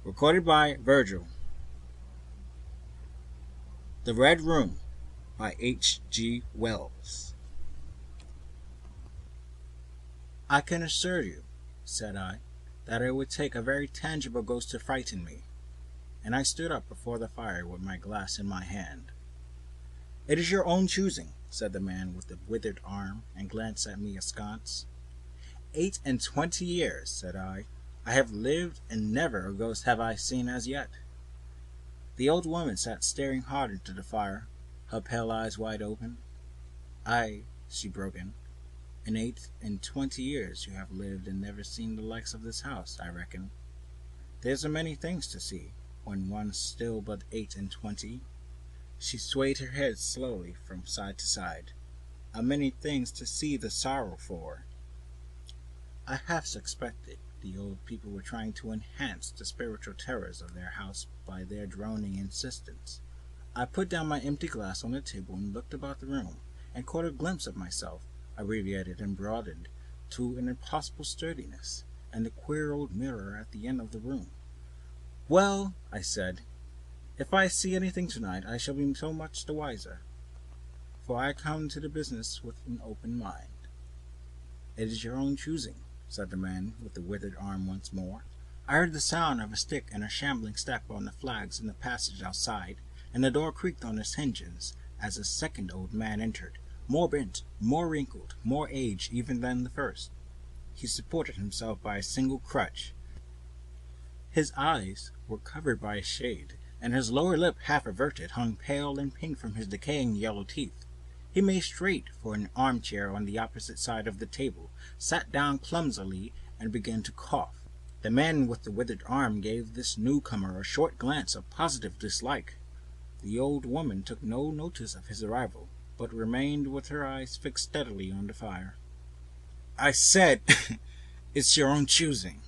Recorded by Virgil. The Red Room by H.G. Wells. "I can assure you," said I, "that it would take a very tangible ghost to frighten me," and I stood up before the fire with my glass in my hand. "It is your own choosing," said the man with the withered arm, and glanced at me askance. 28 years, said I have lived, and never a ghost have I seen as yet." The old woman sat staring hard into the fire, her pale eyes wide open. She broke in. "In 28 years you have lived and never seen the likes of this house, I reckon. There's a many things to see, when one's still but 28. She swayed her head slowly from side to side. "A many things to see the sorrow for." I half suspected the old people were trying to enhance the spiritual terrors of their house by their droning insistence. I put down my empty glass on the table and looked about the room, and caught a glimpse of myself, abbreviated and broadened to an impossible sturdiness, and the queer old mirror at the end of the room. "Well," I said, "if I see anything tonight, I shall be so much the wiser, for I come to the business with an open mind." "It is your own choosing," said the man with the withered arm once more. I heard the sound of a stick and a shambling step on the flags in the passage outside, and the door creaked on its hinges as a second old man entered, more bent, more wrinkled, more aged even than the first. He supported himself by a single crutch. His eyes were covered by a shade, and his lower lip, half averted, hung pale and pink from his decaying yellow teeth. He made straight for an armchair on the opposite side of the table, sat down clumsily, and began to cough. The man with the withered arm gave this newcomer a short glance of positive dislike. The old woman took no notice of his arrival, but remained with her eyes fixed steadily on the fire. "I said, it's your own choosing,"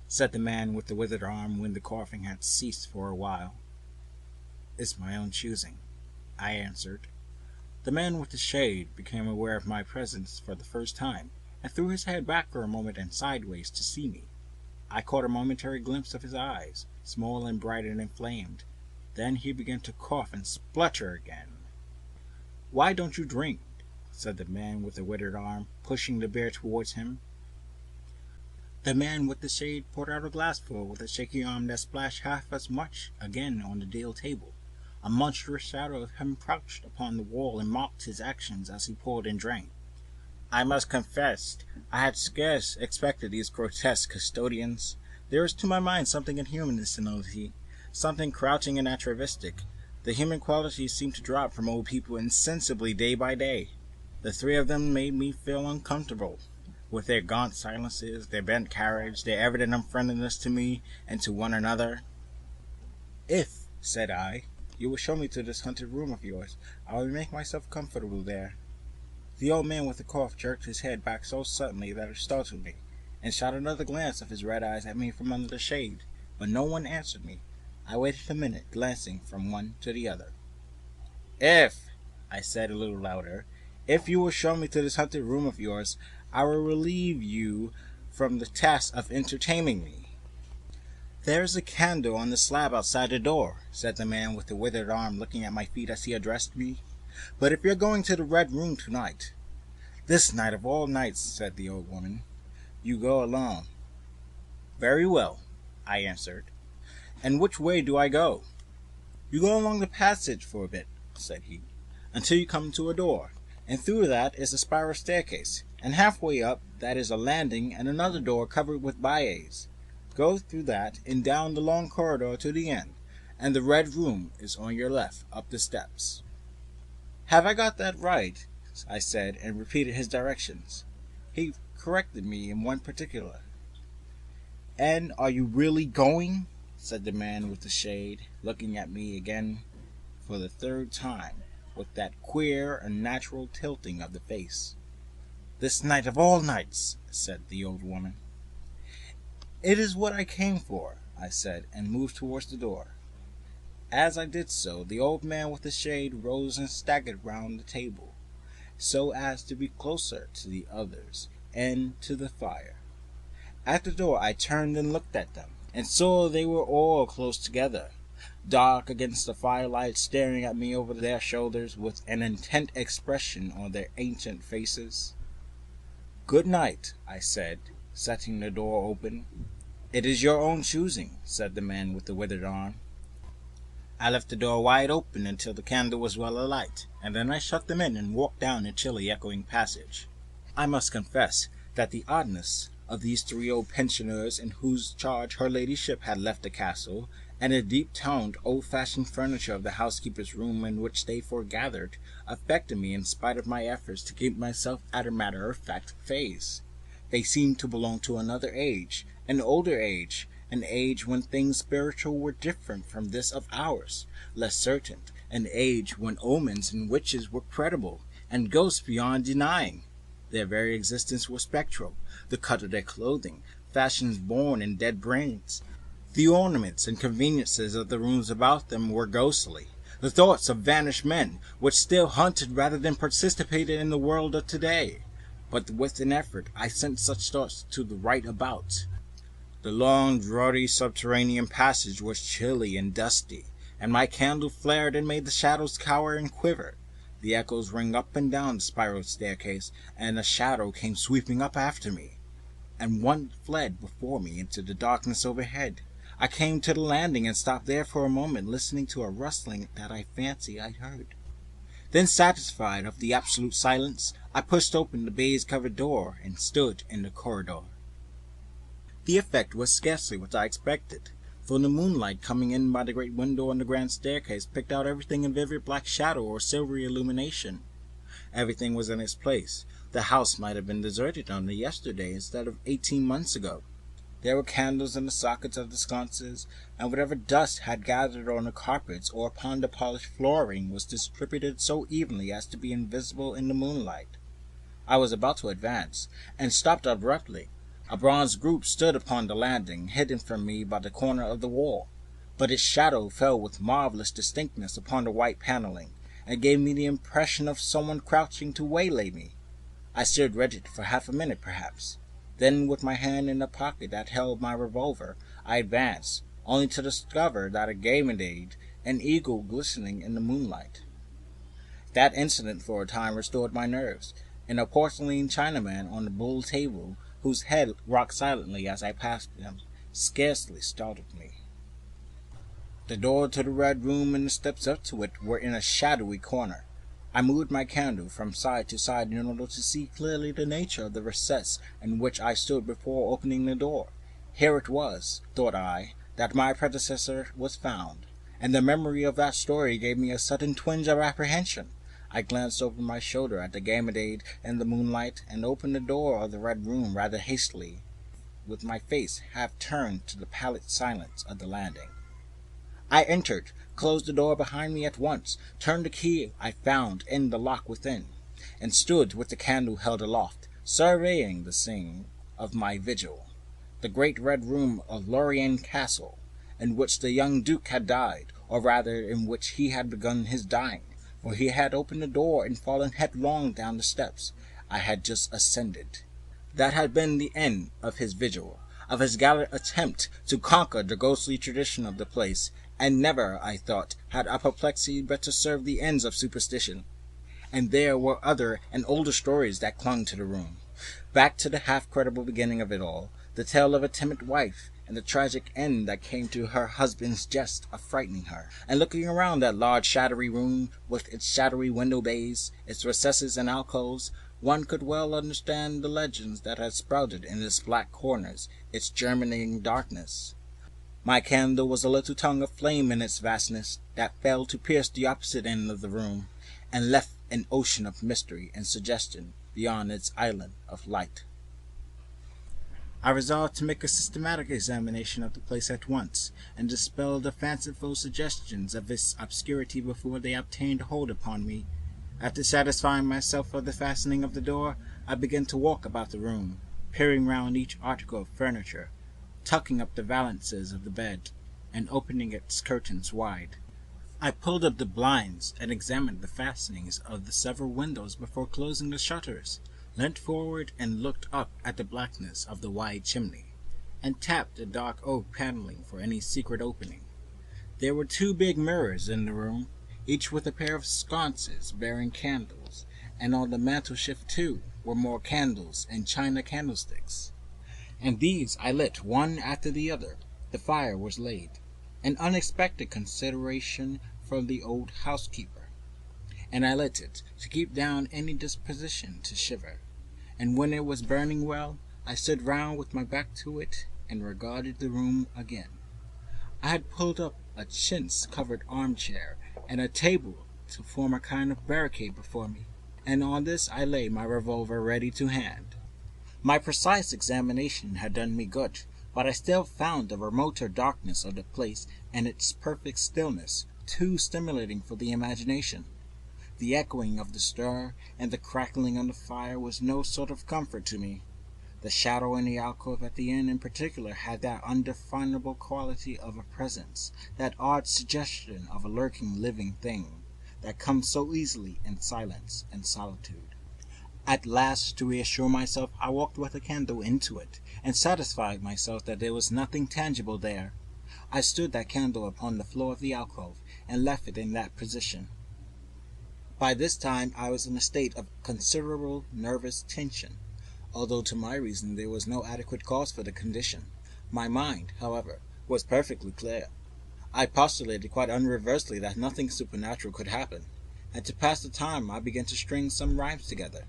said the man with the withered arm when the coughing had ceased for a while. "It's my own choosing," I answered. The man with the shade became aware of my presence for the first time, and threw his head back for a moment and sideways to see me. I caught a momentary glimpse of his eyes, small and bright and inflamed. Then he began to cough and splutter again. "Why don't you drink?" said the man with the withered arm, pushing the beer towards him. The man with the shade poured out a glassful with a shaky arm that splashed half as much again on the deal table. A monstrous shadow of him crouched upon the wall and mocked his actions as he poured and drank. I must confess, I had scarce expected these grotesque custodians. There is to my mind something inhuman in senility, something crouching and atavistic. The human qualities seemed to drop from old people insensibly day by day. The three of them made me feel uncomfortable, with their gaunt silences, their bent carriage, their evident unfriendliness to me and to one another. "If," said I, "you will show me to this haunted room of yours, I will make myself comfortable there." The old man with the cough jerked his head back so suddenly that it startled me, and shot another glance of his red eyes at me from under the shade, but no one answered me. I waited a minute, glancing from one to the other. "If," I said a little louder, "if you will show me to this haunted room of yours, I will relieve you from the task of entertaining me." "There is a candle on the slab outside the door," said the man with the withered arm, looking at my feet as he addressed me. "But if you're going to the Red Room tonight—" "This night of all nights," said the old woman, "you go alone." "Very well," I answered. "And which way do I go?" "You go along the passage for a bit," said he, "until you come to a door, and through that is a spiral staircase, and halfway up that is a landing and another door covered with baies. Go through that and down the long corridor to the end, and the Red Room is on your left up the steps." "Have I got that right?" I said, and repeated his directions. He corrected me in one particular. "And are you really going?" said the man with the shade, looking at me again for the third time with that queer, unnatural tilting of the face. "This night of all nights," said the old woman. "It is what I came for," I said, and moved towards the door. As I did so, the old man with the shade rose and staggered round the table, so as to be closer to the others and to the fire. At the door I turned and looked at them. and so they were all close together, dark against the firelight, staring at me over their shoulders with an intent expression on their ancient faces. "Good night," I said, setting the door open. "It is your own choosing," said the man with the withered arm. I left the door wide open until the candle was well alight, and then I shut them in and walked down the chilly, echoing passage. I must confess that the oddness of these three old pensioners in whose charge her ladyship had left the castle, and the deep-toned, old-fashioned furniture of the housekeeper's room in which they foregathered, affected me in spite of my efforts to keep myself at a matter-of-fact phase. They seemed to belong to another age, an older age, an age when things spiritual were different from this of ours, less certain, an age when omens and witches were credible, and ghosts beyond denying. Their very existence was spectral, the cut of their clothing, fashions born in dead brains. The ornaments and conveniences of the rooms about them were ghostly, the thoughts of vanished men, which still hunted rather than participated in the world of today. But with an effort I sent such thoughts to the right about. The long, draughty subterranean passage was chilly and dusty, and my candle flared and made the shadows cower and quiver. The echoes rang up and down the spiral staircase, and a shadow came sweeping up after me, and one fled before me into the darkness overhead. I came to the landing and stopped there for a moment, listening to a rustling that I fancied I heard. Then, satisfied of the absolute silence, I pushed open the baize-covered door and stood in the corridor. The effect was scarcely what I expected, for the moonlight coming in by the great window on the grand staircase picked out everything in vivid black shadow or silvery illumination. Everything was in its place. The house might have been deserted only yesterday instead of 18 months ago. There were candles in the sockets of the sconces, and whatever dust had gathered on the carpets or upon the polished flooring was distributed so evenly as to be invisible in the moonlight. I was about to advance, and stopped abruptly. A bronze group stood upon the landing, hidden from me by the corner of the wall, but its shadow fell with marvelous distinctness upon the white paneling, and gave me the impression of someone crouching to waylay me. I stood rigid for half a minute, perhaps. Then, with my hand in the pocket that held my revolver, I advanced, only to discover that a ganymede, an eagle glistening in the moonlight. That incident for a time restored my nerves, and a porcelain Chinaman on the buhl table, whose head rocked silently as I passed him, scarcely startled me. The door to the Red Room and the steps up to it were in a shadowy corner. I moved my candle from side to side in order to see clearly the nature of the recess in which I stood before opening the door. Here it was, thought I, that my predecessor was found, and the memory of that story gave me a sudden twinge of apprehension. I glanced over my shoulder at the ganymede in the moonlight, and opened the door of the Red Room rather hastily, with my face half turned to the pallid silence of the landing. I entered, closed the door behind me at once, turned the key I found in the lock within, and stood with the candle held aloft, surveying the scene of my vigil, the great Red Room of Lorraine Castle, in which the young Duke had died, or rather in which he had begun his dying, for he had opened the door and fallen headlong down the steps I had just ascended. That had been the end of his vigil, of his gallant attempt to conquer the ghostly tradition of the place, and never, I thought, had apoplexy better served the ends of superstition. And there were other and older stories that clung to the room, back to the half-credible beginning of it all, the tale of a timid wife, and the tragic end that came to her husband's jest of frightening her. And looking around that large shadowy room, with its shadowy window bays, its recesses and alcoves, one could well understand the legends that had sprouted in its black corners, its germinating darkness. My candle was a little tongue of flame in its vastness, that fell to pierce the opposite end of the room, and left an ocean of mystery and suggestion beyond its island of light. I resolved to make a systematic examination of the place at once, and dispel the fanciful suggestions of its obscurity before they obtained hold upon me. After satisfying myself of the fastening of the door, I began to walk about the room, peering round each article of furniture, tucking up the valances of the bed, and opening its curtains wide. I pulled up the blinds and examined the fastenings of the several windows before closing the shutters, leant forward and looked up at the blackness of the wide chimney. and tapped the dark oak paneling for any secret opening. There were 2 big mirrors in the room, each with a pair of sconces bearing candles, and on the mantelshelf too were more candles and china candlesticks, and these I lit one after the other. The fire was laid, an unexpected consideration for the old housekeeper, and I lit it to keep down any disposition to shiver, and when it was burning well, I stood round with my back to it and regarded the room again. I had pulled up a chintz-covered armchair and a table to form a kind of barricade before me, and on this I lay my revolver ready to hand. My precise examination had done me good, but I still found the remoter darkness of the place and its perfect stillness too stimulating for the imagination. The echoing of the stir and the crackling of the fire was no sort of comfort to me. The shadow in the alcove at the end in particular had that undefinable quality of a presence, that odd suggestion of a lurking living thing, that comes so easily in silence and solitude. At last, to reassure myself, I walked with a candle into it, and satisfied myself that there was nothing tangible there. I stood that candle upon the floor of the alcove, and left it in that position. By this time I was in a state of considerable nervous tension, although to my reason there was no adequate cause for the condition. My mind, however, was perfectly clear. I postulated quite unreversely that nothing supernatural could happen, and to pass the time I began to string some rhymes together,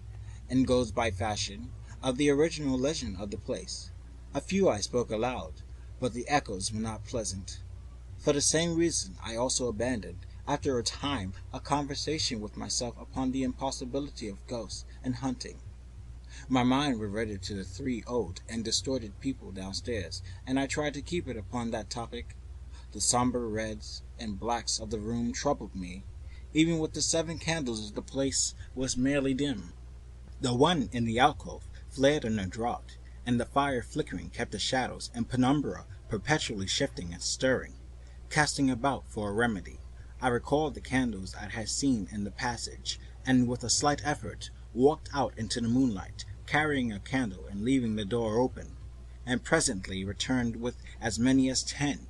in goes by fashion, of the original legend of the place. A few I spoke aloud, but the echoes were not pleasant. For the same reason I also abandoned, after a time, a conversation with myself upon the impossibility of ghosts and hunting. My mind reverted to the 3 old and distorted people downstairs, and I tried to keep it upon that topic. The somber reds and blacks of the room troubled me. Even with the 7 candles the place was merely dim. The one in the alcove flared in a draught, and the fire flickering kept the shadows and penumbra perpetually shifting and stirring, casting about for a remedy. I recalled the candles I had seen in the passage, and with a slight effort walked out into the moonlight, carrying a candle and leaving the door open, and presently returned with as many as 10.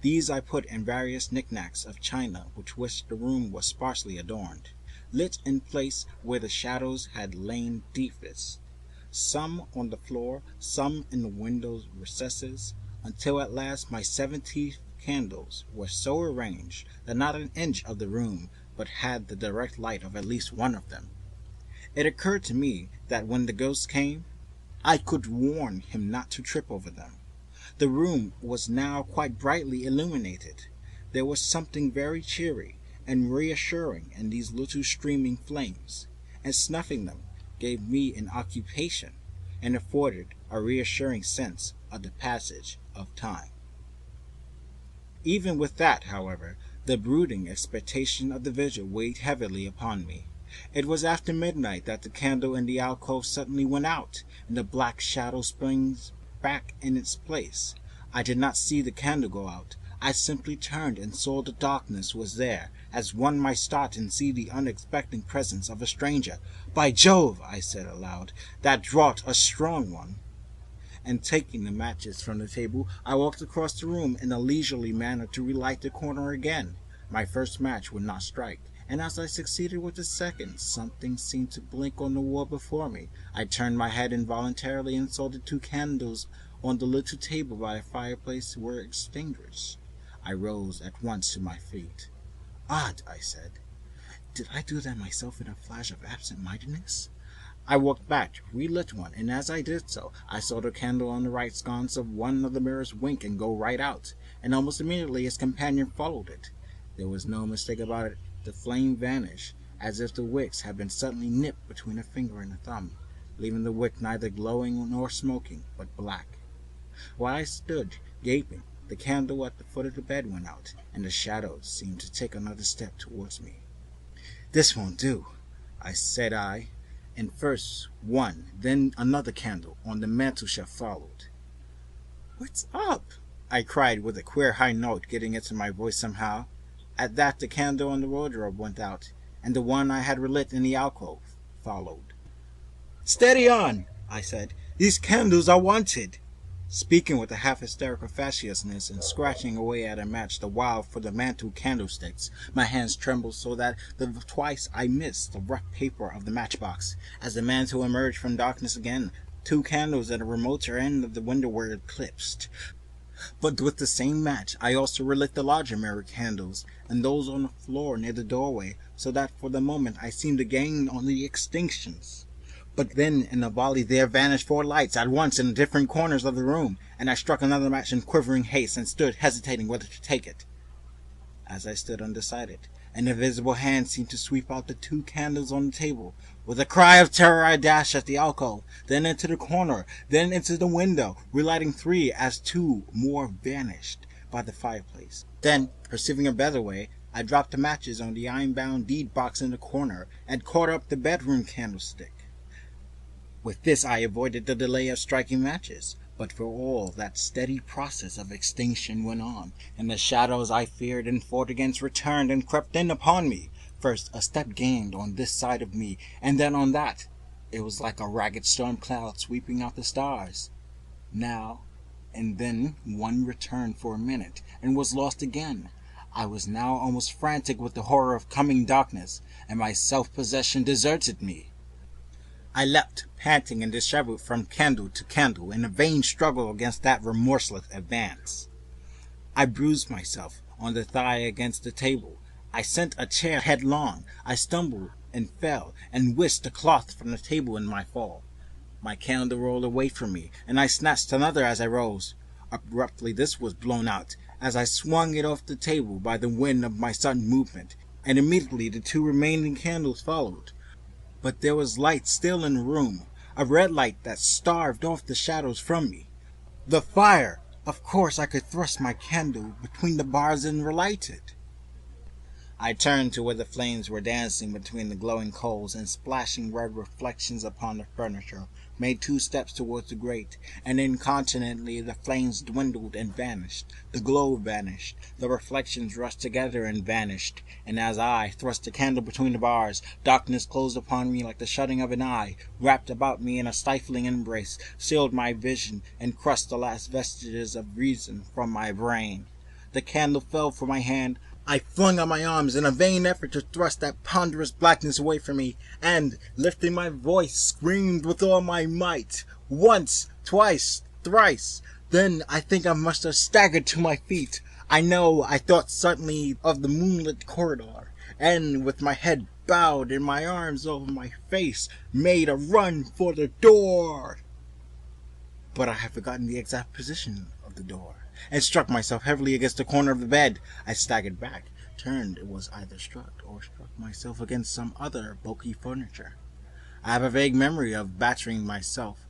These I put in various knickknacks of china with which the room was sparsely adorned, lit in place where the shadows had lain deepest, some on the floor, some in the window recesses, until at last my 70 candles were so arranged that not an inch of the room but had the direct light of at least one of them. It occurred to me that when the ghost came, I could warn him not to trip over them. The room was now quite brightly illuminated. There was something very cheery and reassuring in these little streaming flames, and snuffing them gave me an occupation and afforded a reassuring sense of the passage of time. Even with that, however, the brooding expectation of the vigil weighed heavily upon me. It was after midnight that the candle in the alcove suddenly went out, and the black shadow springs back in its place. I did not see the candle go out. I simply turned and saw the darkness was there, as one might start and see the unexpected presence of a stranger. "By Jove," I said aloud, "that draught a strong one." And taking the matches from the table, I walked across the room in a leisurely manner to relight the corner again. My first match would not strike, and as I succeeded with the second, something seemed to blink on the wall before me. I turned my head involuntarily and saw the 2 candles on the little table by the fireplace were extinguished. I rose at once to my feet. "Odd," I said. "Did I do that myself in a flash of absent-mindedness?" I walked back, relit one, and as I did so, I saw the candle on the right sconce of one of the mirrors wink and go right out, and almost immediately its companion followed it. There was no mistake about it. The flame vanished, as if the wicks had been suddenly nipped between a finger and a thumb, leaving the wick neither glowing nor smoking, but black. While I stood gaping, the candle at the foot of the bed went out, and the shadows seemed to take another step towards me. "This won't do," said I, and first one, then another candle on the mantel-shelf followed. "What's up?" I cried with a queer high note getting into my voice somehow. At that the candle on the wardrobe went out, and the one I had relit in the alcove followed. "Steady on," I said. "These candles are wanted." speaking with a half-hysterical facetiousness and scratching away at a match the while for the mantle candlesticks. My hands trembled so that twice I missed the rough paper of the matchbox. As the mantle emerged from darkness again, 2 candles at the remoter end of the window were eclipsed. But with the same match, I also relit the larger mirror candles, and those on the floor near the doorway, so that for the moment I seemed to gain on the extinctions. But then in a volley there vanished 4 lights at once in different corners of the room, and I struck another match in quivering haste and stood hesitating whether to take it. As I stood undecided, an invisible hand seemed to sweep out the 2 candles on the table. With a cry of terror I dashed at the alcove, then into the corner, then into the window, relighting 3 as 2 more vanished by the fireplace. Then, perceiving a better way, I dropped the matches on the iron-bound deed box in the corner and caught up the bedroom candlestick. With this I avoided the delay of striking matches, but for all that steady process of extinction went on, and the shadows I feared and fought against returned and crept in upon me. First a step gained on this side of me, and then on that. It was like a ragged storm cloud sweeping out the stars. Now and then one returned for a minute, and was lost again. I was now almost frantic with the horror of coming darkness, and my self-possession deserted me. I leapt, panting and disheveled, from candle to candle in a vain struggle against that remorseless advance. I bruised myself on the thigh against the table. I sent a chair headlong. I stumbled and fell and whisked the cloth from the table in my fall. My candle rolled away from me, and I snatched another as I rose. Abruptly this was blown out, as I swung it off the table by the wind of my sudden movement, and immediately the 2 remaining candles followed. But there was light still in the room, a red light that starved off the shadows from me. The fire! Of course I could thrust my candle between the bars and relight it. I turned to where the flames were dancing between the glowing coals and splashing red reflections upon the furniture, made 2 steps towards the grate, and incontinently the flames dwindled and vanished. The glow vanished, the reflections rushed together and vanished, and as I thrust the candle between the bars, darkness closed upon me like the shutting of an eye, wrapped about me in a stifling embrace, sealed my vision, and crushed the last vestiges of reason from my brain. The candle fell from my hand. I flung out my arms in a vain effort to thrust that ponderous blackness away from me, and, lifting my voice, screamed with all my might, once, twice, thrice. Then I think I must have staggered to my feet. I know I thought suddenly of the moonlit corridor, and, with my head bowed and my arms over my face, made a run for the door. But I had forgotten the exact position of the door, and struck myself heavily against the corner of the bed. I staggered back, turned, and was either struck myself against some other bulky furniture. I have a vague memory of battering myself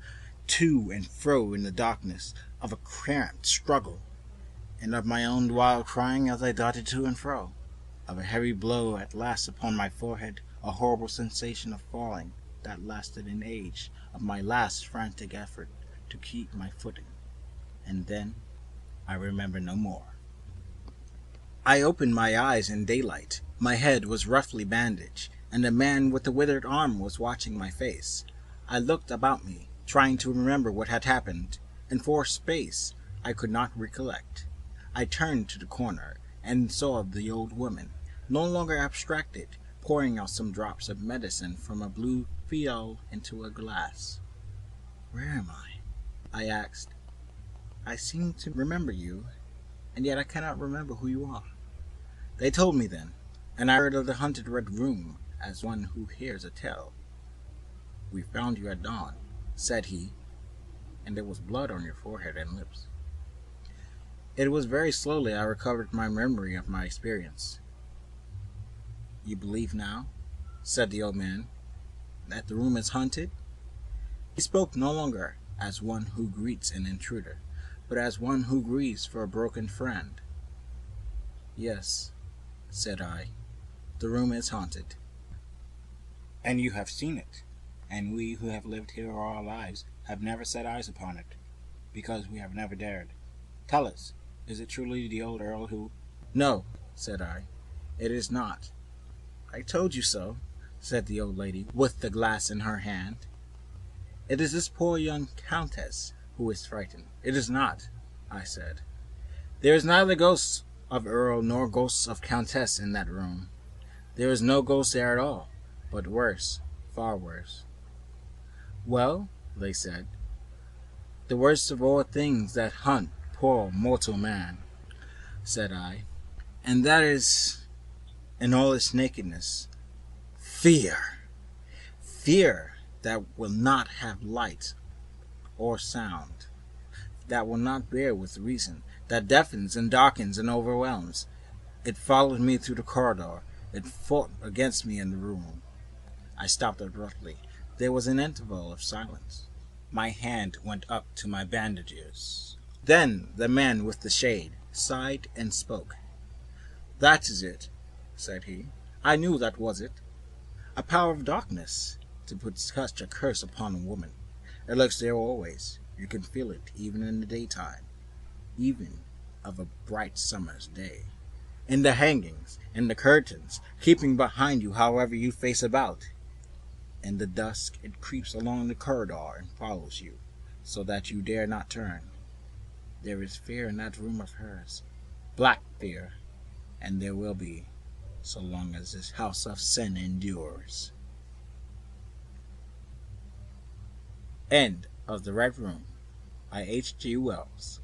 to and fro in the darkness, of a cramped struggle, and of my own wild crying as I darted to and fro, of a heavy blow at last upon my forehead, a horrible sensation of falling that lasted an age, of my last frantic effort to keep my footing, and then I remember no more. I opened my eyes in daylight. My head was roughly bandaged, and a man with a withered arm was watching my face. I looked about me, trying to remember what had happened, and for a space I could not recollect. I turned to the corner, and saw the old woman, no longer abstracted, pouring out some drops of medicine from a blue phial into a glass. "Where am I?" I asked. "I seem to remember you, and yet I cannot remember who you are." They told me then, and I heard of the haunted red room as one who hears a tale. "We found you at dawn," said he, "and there was blood on your forehead and lips." It was very slowly I recovered my memory of my experience. "You believe now," said the old man, "that the room is haunted?" He spoke no longer as one who greets an intruder, but as one who grieves for a broken friend. "Yes," said I, "the room is haunted." "And you have seen it, and we who have lived here all our lives have never set eyes upon it, because we have never dared. Tell us, is it truly the old earl who—" "No," said I, "it is not." "I told you so," said the old lady, with the glass in her hand. "It is this poor young countess, who is frightened. It is not, I said. There is neither ghosts of Earl nor ghosts of Countess in that room. There is no ghost there at all, but worse, far worse. Well, they said, the worst of all things that hunt poor mortal man, said I, and that is, in all its nakedness, fear. Fear that will not have light or sound, that will not bear with reason, that deafens and darkens and overwhelms. It followed me through the corridor. It fought against me in the room. I stopped abruptly. There was an interval of silence. My hand went up to my bandages. Then the man with the shade sighed and spoke. That is it, said he. I knew that was it. A power of darkness to put such a curse upon a woman. It lurks there always. You can feel it even in the daytime, even of a bright summer's day. In the hangings, in the curtains, keeping behind you however you face about. In the dusk it creeps along the corridor and follows you, so that you dare not turn. There is fear in that room of hers, black fear, and there will be, so long as this house of sin endures. End of The Red Room by H.G. Wells.